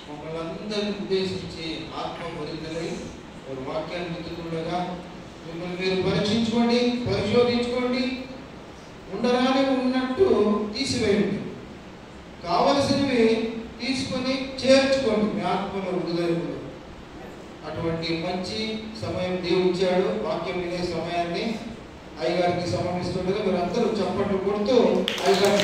మమ్మల్ని అందరినీ ఉద్దేశించి ఆత్మపరితలై వారి వాక్యాన్ని విత్తుతుండగా మిమ్మల్ని మీరు పరీక్షించుకోండి, పరిశోధించుకోండి, ఉండరాని ఉన్నట్టు తీసివేయండి, కావలసినవి తీసుకొని చేర్చుకోండి మీ ఆత్మలో హృదయంలో. అటువంటి మంచి సమయం దేవుడు ఇచ్చాడు. వాక్యం వినే సమయాన్ని అయ్యగారికి సమర్పిస్తుండగా మీరు అందరూ చప్పట్లు కొడుతూ అయ్యగారు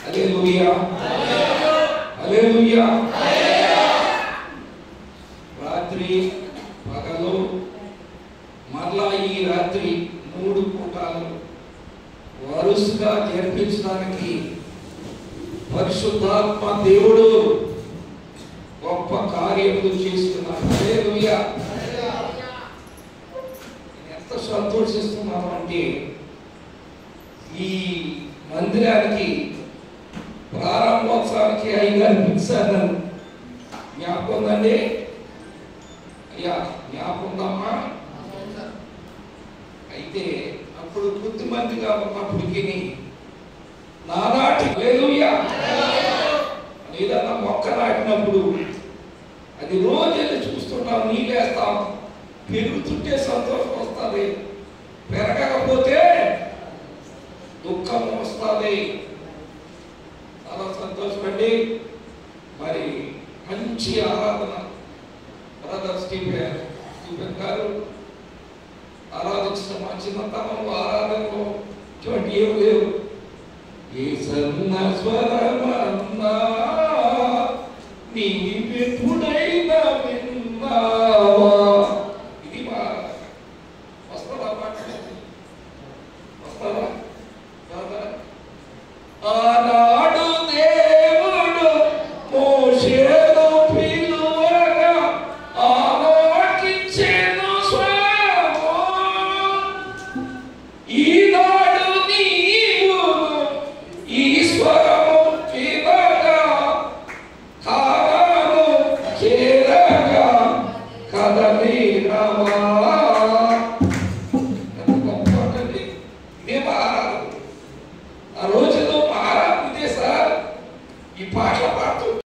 హల్లెలూయా, హల్లెలూయా. రాత్రి పగలు మరలా ఈ రాత్రి 3 పూటలు వరుసగా జరిపించడానికి పరిశుద్ధాత్మ దేవుడు గొప్ప కార్యములు చేస్తున్నారు. హల్లెలూయా. ఎంత సంతోషిస్తున్నాను అంటే ఈ మందిరానికి ప్రారంభోత్సవానికి అయ్యగారు పిలిచారు. జ్ఞాపకం ఉందండి అయ్యా? జ్ఞాపకం ఉందమ్మా? అయితే అప్పుడు కొద్దిమందిగా ఉన్నప్పటికీ నానాటి హల్లెలూయా ఏదన్నా మొక్క నాటినప్పుడు అది రోజు వెళ్ళి చూస్తుంటాం, నీళ్ళేస్తాం, పెరుగుతుంటే సంతోషం వస్తుంది, పెరగకపోతే దుఃఖం వస్తుంది. చాలా సంతోషపడి మరి మంచి ఆరాధన బ్రదర్ స్టీఫెన్ గారు ఆరాధించిన మా చిన్నతనంలో ఆరాధనలో ఇటువంటి ఏమి లేవు.